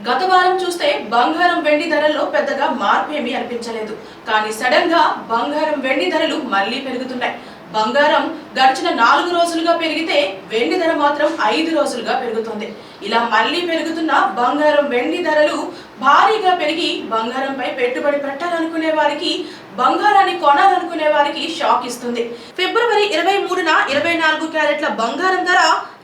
గత వారం చూస్తే బంగారం వెండి ధరల్లో పెద్దగా మార్పు ఏమీ అనిపించలేదు. కానీ సడన్ గా బంగారం వెండి ధరలు మళ్ళీ పెరుగుతున్నాయి. బంగారం గడిచిన 4 రోజులుగా పెరిగితే వెండి ధర మాత్రం 5 రోజులుగా పెరుగుతుంది. ఇలా మళ్ళీ పెరుగుతున్న బంగారం వెండి ధరలు భారీగా పెరిగి బంగారంపై పెట్టుబడి పెట్టాలనుకునే వారికి, బంగారాన్ని కొనాలనుకునే వారికి షాక్ ఇస్తుంది. ఫిబ్రవరి 23న 24 క్యారెట్ల బంగారం ధర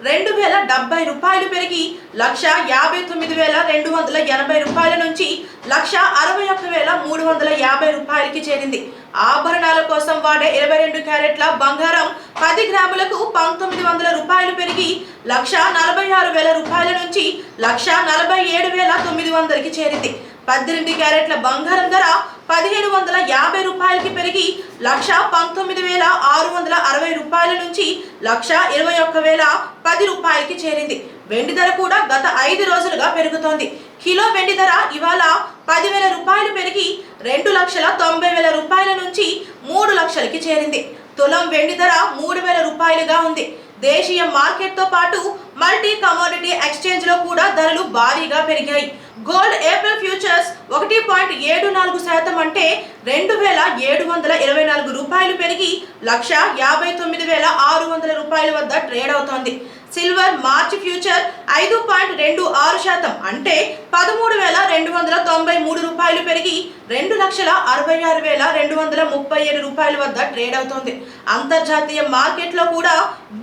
2070 రూపాయలు పెరిగి 1,59,280 రూపాయల నుంచి 1,61,350 రూపాయలకి చేరింది. ఆభరణాల కోసం వాడే 22 క్యారెట్ల బంగారం 10 గ్రాములకు 1,900 రూపాయలు పెరిగి 1,46,000 రూపాయల నుంచి 1,47,900కి చేరింది. 18 క్యారెట్ల బంగారం ధర 1,550 రూపాయలకి పెరిగి 1,19,660 రూపాయల నుంచి 1,21,010 రూపాయలకి చేరింది. వెండి ధర కూడా గత 5 రోజులుగా పెరుగుతోంది. కిలో వెండి ధర ఇవాళ 10,000 రూపాయలు పెరిగి 2,90,000 రూపాయల నుంచి 3 లక్షలకి చేరింది. తులం వెండి ధర 3,000 రూపాయలుగా ఉంది. దేశీయ మార్కెట్ తో పాటు మల్టీ కమోడిటీ ఎక్స్చేంజ్ లో కూడా ధరలు భారీగా పెరిగాయి. గోల్డ్ ఏప్రిల్ ఫ్యూచర్స్ 1.74% అంటే 2,724 రూపాయలు పెరిగి 1,59,600 రూపాయల వద్ద ట్రేడ్ అవుతోంది. సిల్వర్ మార్చ్ ఫ్యూచర్ 5.26% అంటే 13,293 రూపాయలు పెరిగి 2,66,237 రూపాయల వద్ద ట్రేడ్ అవుతోంది. అంతర్జాతీయ మార్కెట్లో కూడా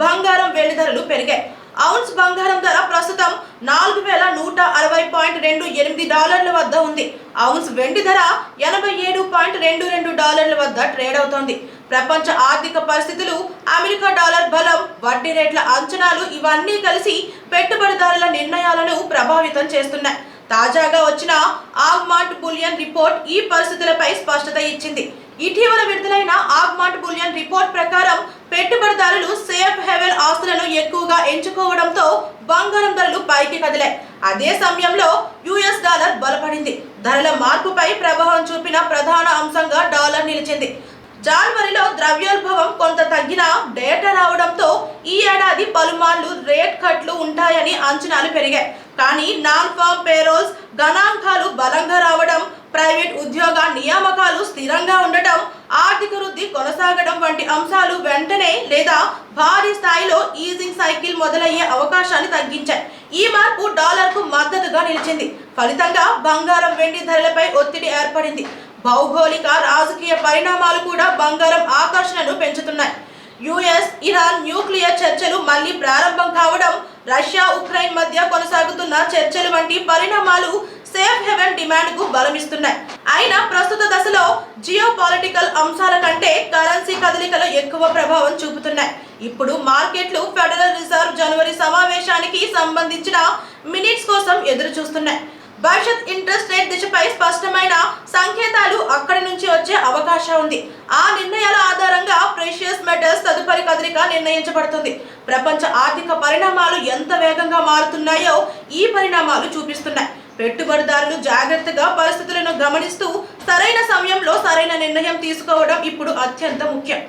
బంగారం వెండి ధరలు పెరిగాయి. ఔన్స్ బంగారం ధర ప్రస్తుతం $4,160.28 వద్ద ఉంది. ఔన్స్ వెండి ధర $87.22 వద్ద ట్రేడ్ అవుతోంది. ప్రపంచ ఆర్థిక పరిస్థితులు, అమెరికా డాలర్ బలం, వడ్డీ రేట్ల అంచనాలు ఇవన్నీ కలిసి పెట్టుబడిదారుల నిర్ణయాలను ప్రభావితం చేస్తున్నాయి. తాజాగా వచ్చిన ఆగ్మాంట్ బులియన్ రిపోర్ట్ ఈ పరిస్థితులపై స్పష్టత ఇచ్చింది. ఇటీవల విడుదలైన ఆగ్మాంట్ బులియన్ రిపోర్ట్ ప్రకారం పెట్టుబడిదారులు సేఫ్ హెవెన్ ఆస్తులను ఎక్కువగా ఎంచుకోవడంతో బంగారం ధరలు పైకి కదిలాయి. అదే సమయంలో యుఎస్ డాలర్ బలపడింది. ధరల మార్పుపై ప్రభావం చూపిన ప్రధాన అంశంగా డాలర్ నిలిచింది. జనవరిలో ద్రవ్యోల్బణం కొంత తగ్గిన డేటా రావడంతో ఈ ఏడాది పలుమార్లు రేట్ కట్లు ఉంటాయని అంచనాలు పెరిగాయి. కానీ నాన్ ఫామ్ పేరోల్స్ గణాంకాలు బలంగా రావడం, ప్రైవేట్ ఉద్యోగ నియామకాలు స్థిరంగా ఉండటం, ఆర్థిక వృద్ధి కొనసాగడం వంటి అంశాలు వెంటనే లేదా భారీ స్థాయిలో ఈజింగ్ సైకిల్ మొదలయ్యే అవకాశాన్ని తగ్గించాయి. ఈ మార్పు డాలర్కు మద్దతుగా నిలిచింది. ఫలితంగా బంగారం వెండి ధరలపై ఒత్తిడి ఏర్పడింది. భౌగోళిక రాజకీయ పరిణామాలు కూడా బంగారం ఆకర్షణను పెంచుతున్నాయి. యుఎస్ ఇరాన్ న్యూక్లియర్ చర్చలు మళ్లీ ప్రారంభం కావడం, రష్యా ఉక్రెయిన్ మధ్య కొనసాగుతున్న చర్చలు వంటి పరిణామాలు సేఫ్ హెవెన్ డిమాండ్ కు బలమిస్తున్నాయి. అయినా ప్రస్తుత దశలో జియో పొలిటికల్ అంశాల కంటే కరెన్సీ కదలికలు ఎక్కువ ప్రభావం చూపుతున్నాయి. ఇప్పుడు మార్కెట్లు ఫెడరల్ రిజర్వ్ జనవరి సమావేశానికి సంబంధించిన మినిట్స్ కోసం ఎదురు చూస్తున్నాయి. భవిష్యత్ ఇంట్రెస్ట్ రేట్ దిశపై స్పష్టమైన సంకేతాలు అక్కడి నుంచి వచ్చే అవకాశం ఉంది. ఆ నిర్ణయాల ఆధారంగా ప్రెషియస్ మెటల్స్ తదుపరి కదలిక నిర్ణయించబడుతుంది. ప్రపంచ ఆర్థిక పరిణామాలు ఎంత వేగంగా మారుతున్నాయో ఈ పరిణామాలు చూపిస్తున్నాయి. పెట్టుబడిదారులు జాగ్రత్తగా పరిస్థితులను గమనిస్తూ సరైన సమయంలో సరైన నిర్ణయం తీసుకోవడం ఇప్పుడు అత్యంత ముఖ్యం.